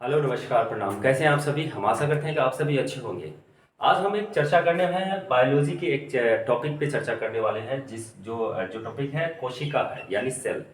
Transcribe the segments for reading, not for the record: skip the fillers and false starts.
Hello नमस्कार प्रणाम। कैसे हैं आप सभी? हम आशा करते हैं कि आप सभी अच्छे होंगे। आज हम एक चर्चा करने वाले हैं, बायोलॉजी के एक टॉपिक पे चर्चा करने वाले हैं, जो टॉपिक है कोशिका है यानी सेल।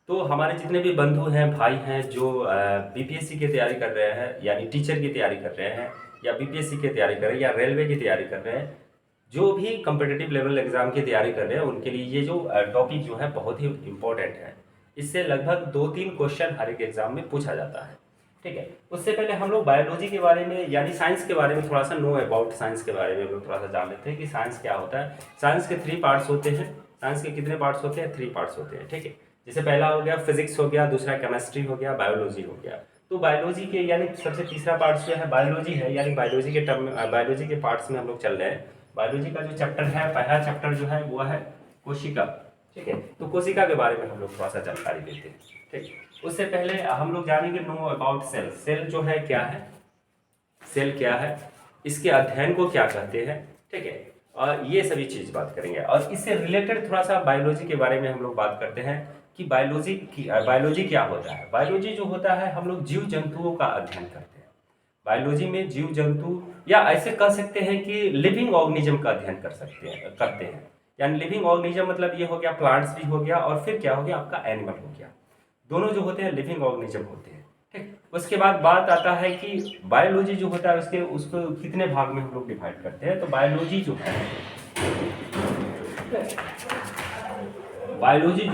तो हमारे जितने भी बंधु हैं, भाई हैं, जो बीपीएससी की तैयारी कर रहे हैं यानी टीचर की तैयारी कर रहे हैं, या बीपीएससी की तैयारी कर रहे हैं, या रेलवे की तैयारी कर रहे हैं, जो भी कम्पिटिटिव लेवल एग्जाम की तैयारी कर रहे हैं, उनके लिए ये जो टॉपिक जो है बहुत ही इम्पोर्टेंट है। इससे लगभग 2-3 क्वेश्चन हर एक एग्जाम में पूछा जाता है। ठीक है। उससे पहले हम लोग बायोलॉजी के बारे में यानी साइंस के बारे में थोड़ा सा नो अबाउट साइंस के बारे में हम लोग थोड़ा सा जान लेते हैं कि साइंस क्या होता है। साइंस के 3 पार्ट्स होते हैं। साइंस के कितने पार्ट्स होते हैं? 3 पार्ट्स होते हैं। ठीक है। जैसे पहला हो गया फिजिक्स हो गया, दूसरा केमिस्ट्री हो गया, बायोलॉजी हो गया। तो बायोलॉजी के यानी सबसे तीसरा पार्ट जो है बायोलॉजी है, यानी बायोलॉजी के टर्म बायोलॉजी के पार्ट्स में हम लोग चल रहे हैं। बायोलॉजी का जो चैप्टर है, पहला चैप्टर जो है वो है कोशिका। ठीक है। तो कोशिका के बारे में हम लोग थोड़ा सा जानकारी लेते हैं। ठीक। उससे पहले हम लोग जानेंगे नो अबाउट सेल। सेल जो है क्या है, सेल क्या है, इसके अध्ययन को क्या कहते हैं। ठीक है। और ये सभी चीज बात करेंगे, और इससे रिलेटेड थोड़ा सा बायोलॉजी के बारे में हम लोग बात करते हैं कि बायोलॉजी क्या होता है। बायोलॉजी जो होता है, हम लोग जीव जंतुओं का अध्ययन करते हैं। बायोलॉजी में जीव जंतु, या ऐसे कह सकते हैं कि लिविंग ऑर्गेनिज्म का अध्ययन करते हैं। यानी लिविंग ऑर्गेनिज्म मतलब ये हो गया प्लांट्स भी हो गया, और फिर क्या हो गया आपका एनिमल हो गया। दोनों जो होते हैं लिविंग ऑर्गेनिज्म होते हैं। ठीक। उसके बाद बात आता है कि बायोलॉजी जो होता है उसको कितने भाग में हम लोग डिवाइड करते हैं। तो बायोलॉजी जो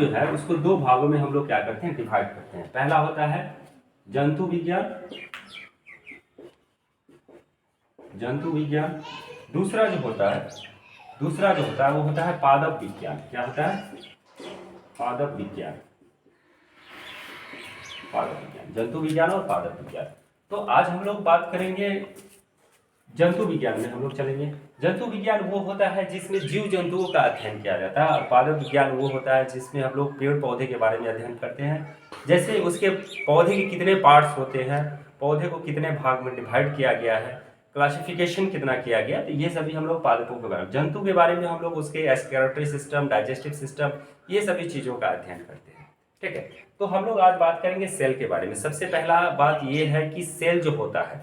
है उसको 2 भागों में हम लोग क्या करते हैं, डिवाइड करते हैं। पहला होता है जंतु विज्ञान, जंतु विज्ञान। दूसरा जो होता है वो होता है पादप विज्ञान। क्या होता है? पादप विज्ञान। पादप विज्ञान, जंतु विज्ञान और पादप विज्ञान। तो आज हम लोग बात करेंगे जंतु विज्ञान में हम लोग चलेंगे। जंतु विज्ञान वो होता है जिसमें जीव जंतुओं का अध्ययन किया जाता है, और पादप विज्ञान वो होता है जिसमें हम लोग पेड़ पौधे के बारे में अध्ययन करते हैं। जैसे उसके पौधे के कितने पार्ट्स होते हैं, पौधे को कितने भाग में डिवाइड किया गया है, क्लासिफिकेशन कितना किया गया, तो ये सभी हम लोग पादपों के बारे में। जंतु के बारे में हम लोग उसके एक्सक्रीटरी सिस्टम, डाइजेस्टिव सिस्टम, ये सभी चीज़ों का अध्ययन करते हैं। ठीक है। तो हम लोग आज बात करेंगे सेल के बारे में। सबसे पहला बात ये है कि सेल जो होता है,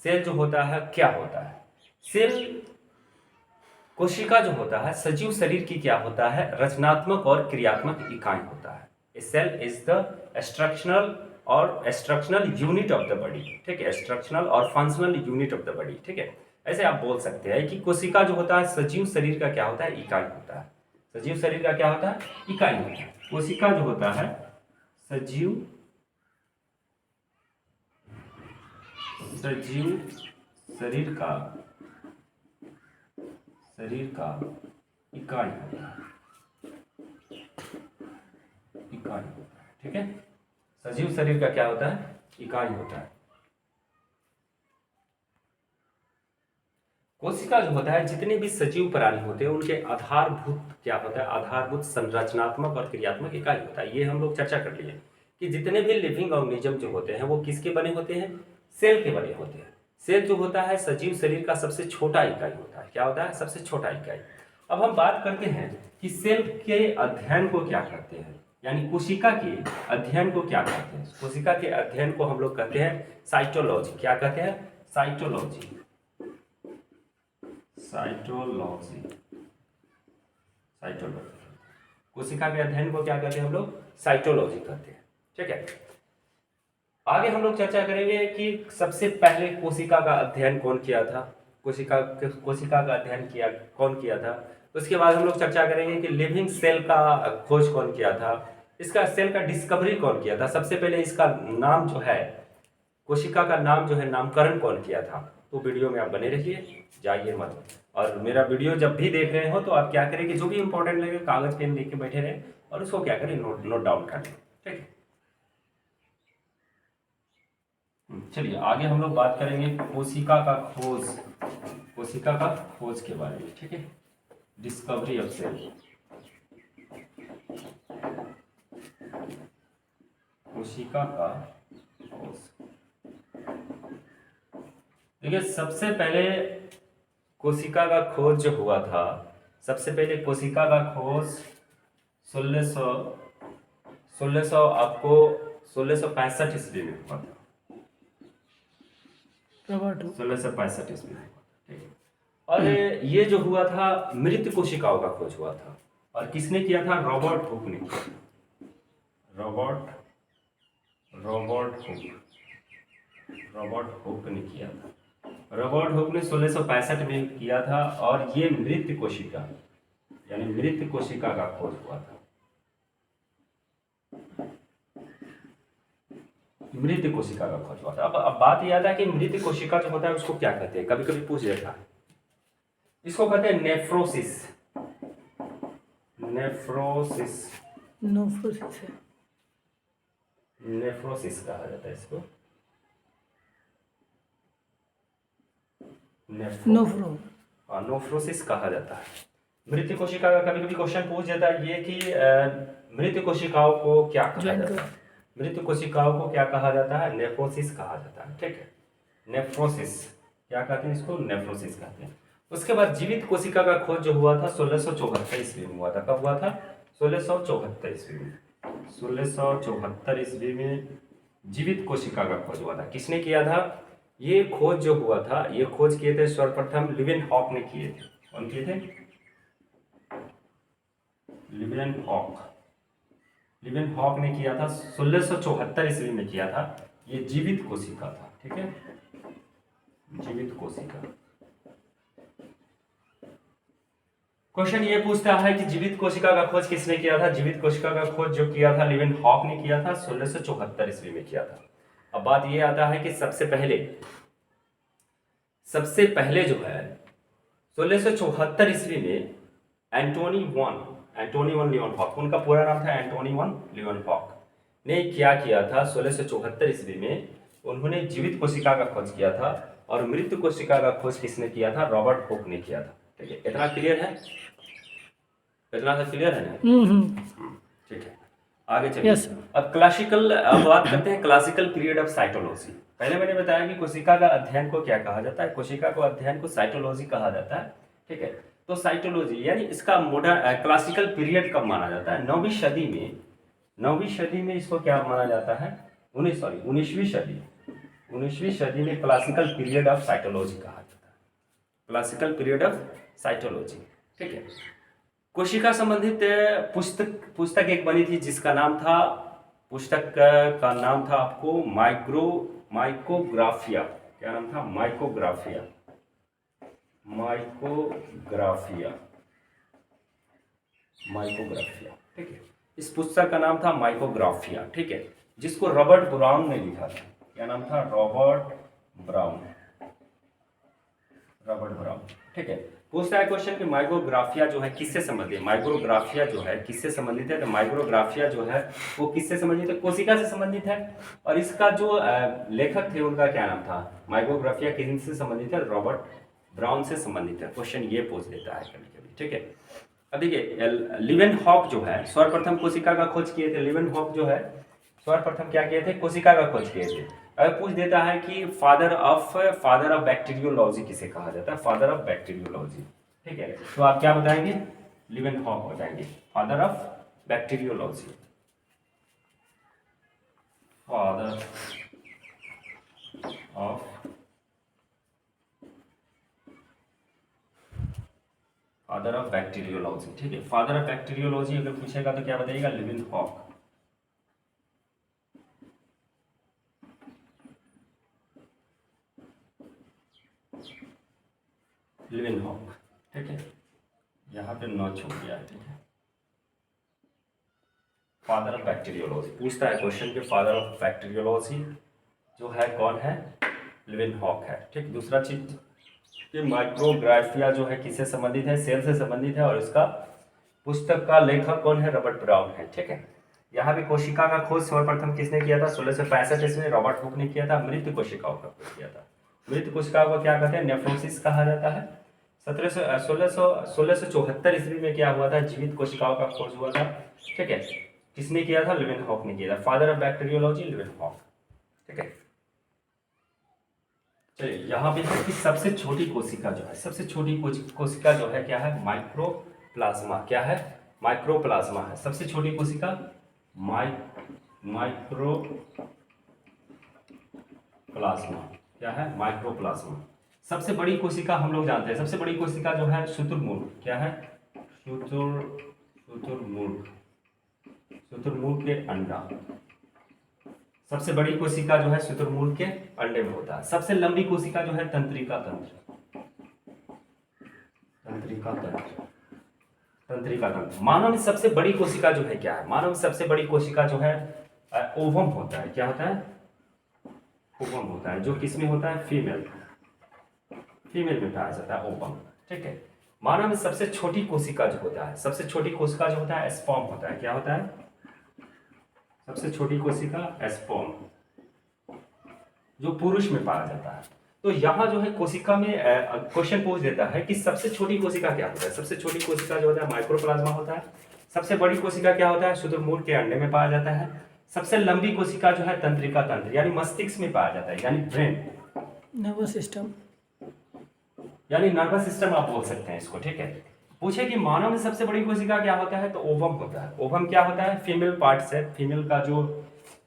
सेल जो होता है क्या होता है। सेल, कोशिका जो होता है सजीव शरीर की क्या होता है, रचनात्मक और क्रियात्मक इकाई होता है। A cell is the structural unit of the body. ठीक है। स्ट्रक्चरल और functional unit of the body. ठीक है। ऐसे आप बोल सकते हैं कि कोशिका जो होता है सजीव शरीर का क्या होता है, इकाई होता है। सजीव शरीर का क्या होता है, इकाई होता है। कोशिका जो होता है सजीव शरीर का इकाई होता है। ठीक है। सजीव शरीर का क्या होता है, इकाई होता है। कोशिका जो होता है, जितने भी सजीव प्राणी होते हैं उनके आधारभूत क्या होता है, आधारभूत संरचनात्मक और क्रियात्मक इकाई होता है। ये हम लोग चर्चा कर लिए कि जितने भी लिविंग ऑर्गेनिज्म जो होते हैं वो किसके बने होते हैं, सेल के बने होते हैं। सेल जो होता है सजीव शरीर का सबसे छोटा इकाई होता है। क्या होता है, सबसे छोटा इकाई। अब हम बात करते हैं कि सेल के अध्ययन को क्या कहते हैं, यानी कोशिका के अध्ययन को क्या कहते हैं। कोशिका के अध्ययन को हम लोग कहते हैं साइटोलॉजी। क्या कहते हैं, साइटोलॉजी। साइटोलॉजी कोशिका के अध्ययन को क्या कहते हैं हम लोग, साइटोलॉजी कहते हैं। ठीक है। आगे हम लोग चर्चा करेंगे कि सबसे पहले कोशिका का अध्ययन कौन किया था, कोशिका का अध्ययन कौन किया था। उसके बाद हम लोग चर्चा करेंगे कि लिविंग सेल का खोज कौन किया था, इसका सेल का डिस्कवरी कौन किया था। सबसे पहले इसका नाम जो है, कोशिका का नाम जो है, नामकरण कौन किया था। तो वीडियो में आप बने रहिए, जाइए मत। और मेरा वीडियो जब भी देख रहे हो तो आप क्या करें कि जो भी इंपॉर्टेंट लगे कागज पेन लेके बैठे रहें और उसको क्या करें, नोट डाउन कर लें। ठीक है। चलिए आगे हम लोग बात करेंगे कोशिका का खोज के बारे में। ठीक है। Discovery of cell. कोशिका का खोज। देखिए सबसे पहले कोशिका का खोज जो हुआ था, सबसे पहले कोशिका का खोज 1665 ईस्वी में हुआ था। Robert Hooke. 1665 ईस्वी में। ठीक है। और ये जो हुआ था मृत कोशिकाओं का खोज हुआ था, और किसने किया था? रॉबर्ट हुक ने किया था। रॉबर्ट हुक ने किया था। रॉबर्ट हुक ने 1665 में किया था, और ये मृत कोशिका यानी मृत कोशिका का खोज हुआ था। मृत कोशिका का खोज हुआ था। अब बात यह आता है कि मृत कोशिका जो होता है उसको क्या कहते हैं, कभी कभी पूछ लेता है। इसको कहते हैं नेफ्रोसिस। नेफ्रोसिस कहा जाता है इसको। नोफ्रोसिस कहा जाता है। मृत कोशिका का कभी कभी क्वेश्चन पूछ जाता है ये कि मृत कोशिकाओं को क्या कहा जाता है? मृत कोशिकाओं को क्या कहा जाता है? नेफ्रोसिस कहा जाता है। ठीक है, नेफ्रोसिस क्या कहते हैं इसको? नेफ्रोसिस कहते हैं। उसके बाद जीवित कोशिका का खोज जो हुआ था 1674 ईस्वी में हुआ था। कब हुआ था? 1674 ईस्वी में। 1674 ईस्वी में जीवित कोशिका का खोज हुआ था। किसने किया था? ये खोज जो हुआ था, ये खोज किए थे सर्वप्रथम लिवेनहॉक ने किए थे। कौन किए थे? लिवेनहॉक ने किया था। 1674 ईस्वी में किया था। ये जीवित कोशिका था। ठीक है, जीवित कोशिका। क्वेश्चन ये पूछता है कि जीवित कोशिका का खोज किसने किया था? जीवित कोशिका का खोज जो किया था लिवेनहॉक ने किया था, 1674 ईस्वी में किया था। अब बात ये आता है कि सबसे पहले जो है 1674 ईस्वी में एंटोनी वन लिवेनहॉक, उनका पूरा नाम था एंटोनी वन लिवेनहॉक, ने क्या किया था? 1674 ईस्वी में उन्होंने जीवित कोशिका का खोज किया था, और मृत कोशिका का खोज किसने किया था? रॉबर्ट हुक ने किया था। ठीक है, इतना क्लियर है? इतना सा क्लियर है ना? ठीक है, आगे चलिए। अब बात करते हैं क्लासिकल पीरियड ऑफ साइटोलॉजी। पहले मैंने बताया कि कोशिका का अध्ययन को क्या कहा जाता है? कोशिका को अध्ययन को साइटोलॉजी कहा जाता है। ठीक है, तो साइटोलॉजी यानी इसका मॉडर्न क्लासिकल पीरियड कब माना जाता है? 9वीं सदी में इसको क्या माना जाता है? 19वीं सदी में क्लासिकल पीरियड ऑफ साइटोलॉजी कहा जाता है। Classical period of cytology. ठीक है, कोशिका संबंधित पुस्तक एक बनी थी जिसका नाम था, पुस्तक का नाम था आपको माइकोग्राफिया। क्या नाम था? माइकोग्राफिया। ठीक है, इस पुस्तक का नाम था माइकोग्राफिया। ठीक है, जिसको रॉबर्ट ब्राउन ने लिखा था। क्या नाम था? Robert brown. ठीक है, पूछता है क्वेश्चन कि माइक्रोग्राफिया जो है किससे संबंधित है? माइक्रोग्राफिया जो है किससे संबंधित है? तो माइक्रोग्राफिया जो है वो किससे संबंधित है? कोशिका से संबंधित है। और इसका जो लेखक थे उनका क्या नाम था? माइक्रोग्राफिया किससे संबंधित है? रॉबर्ट ब्राउन से संबंधित है। क्वेश्चन ये पूछ देता है कभी कभी। ठीक है, अब देखिए लिवेनहॉक जो है सर्वप्रथम कोशिका का खोज किए थे। लिवेनहॉक जो है सर्वप्रथम क्या किए थे? कोशिका का खोज किए थे। अगर पूछ देता है कि फादर ऑफ बैक्टीरियोलॉजी किसे कहा जाता है? Father of bacteriology. ठीक है, तो आप क्या बताएंगे? लिवेनहॉक बताएंगे, father of bacteriology. Father of bacteriology. ठीक है, फादर ऑफ बैक्टीरियोलॉजी अगर पूछेगा तो क्या बताइएगा? लिवेनहॉक। ठीक है, यहाँ पे 9 छूट गया है। ठीक है, फादर ऑफ बैक्टीरियोलॉजी पूछता है क्वेश्चन के फादर ऑफ बैक्टीरियोलॉजी जो है कौन है? लिवेनहॉक है। ठीक, दूसरा चीज कि माइक्रोग्राफिया जो है किससे संबंधित है? सेल से संबंधित है, और इसका पुस्तक का लेखक कौन है? रॉबर्ट ब्राउन है। ठीक है, यहाँ पे कोशिका का खोज सर्वप्रथम किसने किया था? 1665 ईस्वी में रॉबर्ट हुक ने किया था। मृत कोशिकाओं का खोज किया था। मृत कोशिकाओं को क्या कहते हैं? नेफ्रोसिस कहा जाता है। 1674 ईस्वी में क्या हुआ था? जीवित कोशिकाओं का खोज हुआ था। ठीक है, किसने किया था? लिवेनहॉक ने किया था। Father of bacteriology Leeuwenhoek. ठीक है, चलिए यहाँ पे है कि सबसे छोटी कोशिका जो है, सबसे छोटी कोशिका जो है क्या है? माइक्रोप्लाज्मा। क्या है? माइक्रोप्लाज्मा है सबसे छोटी कोशिका। माइक्रोप्लाज्मा। क्या है, माइक्रोप्लाज्मा। सबसे बड़ी कोशिका हम लोग जानते हैं, सबसे बड़ी कोशिका जो है शुतुरमुर्ग, क्या है, शुतुरमुर्ग, शुतुरमुर्ग के अंडा। सबसे बड़ी कोशिका जो है शुतुरमुर्ग के अंडे में होता है। सबसे लंबी कोशिका जो है तंत्रिका तंत्र, तंत्रिका तंत्र, तंत्रिका तंत्र। मानव में सबसे बड़ी कोशिका जो है क्या है, मानव में सबसे बड़ी कोशिका जो है ओवम होता है। क्या होता है, ओवम होता है, जो किसमें होता है, फीमेल, फीमेल में पाया जाता है ओवम। ठीक है। मानव में सबसे छोटी कोशिका जो होता है, सबसे छोटी कोशिका जो होता है स्पर्म होता है। क्या होता है, सबसे छोटी कोशिका स्पर्म, जो पुरुष में पाया जाता है। तो यहाँ जो है कोशिका में क्वेश्चन पूछ देता है कि सबसे छोटी कोशिका क्या होता है। सबसे छोटी कोशिका जो होता है माइक्रोप्लाज्मा होता है। सबसे बड़ी कोशिका क्या होता है, शुतुरमुर्ग के अंडे में पाया जाता है। सबसे लंबी कोशिका जो है तंत्रिका तंत्र, यानी मस्तिष्क में पाया जाता है, यानी ब्रेन, नर्वस सिस्टम, यानी नर्वस सिस्टम आप बोल सकते हैं इसको। ठीक है। पूछे कि मानव में सबसे बड़ी कोशिका क्या होता है, तो ओवम होता है। ओवम क्या होता है, फीमेल पार्ट है, फीमेल का जो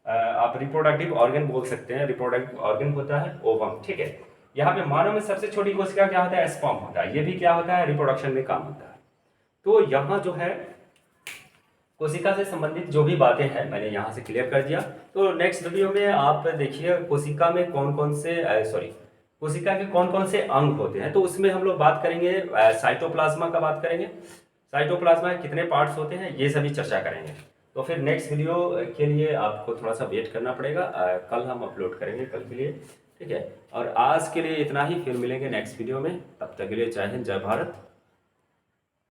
आप रिप्रोडक्टिव ऑर्गन बोल सकते हैं, रिप्रोडक्टिव ऑर्गन होता है ओवम। ठीक है। यहाँ पे मानव में सबसे छोटी कोशिका क्या होता है, स्पर्म होता है। ये भी क्या होता है, रिप्रोडक्शन में काम होता है। तो यहाँ जो है कोशिका से संबंधित जो भी बातें हैं मैंने यहाँ से क्लियर कर दिया। तो नेक्स्ट वीडियो में आप देखिए कोशिका में कौन कौन से कोशिका के कौन कौन से अंग होते हैं। तो उसमें हम लोग बात करेंगे साइटोप्लाज्मा का बात करेंगे, साइटोप्लाज्मा के कितने पार्ट्स होते हैं, ये सभी चर्चा करेंगे। तो फिर नेक्स्ट वीडियो के लिए आपको थोड़ा सा वेट करना पड़ेगा, कल हम अपलोड करेंगे, कल के लिए। ठीक है। और आज के लिए इतना ही, फिर मिलेंगे नेक्स्ट वीडियो में। तब तक के लिए जय हिंद, जय भारत।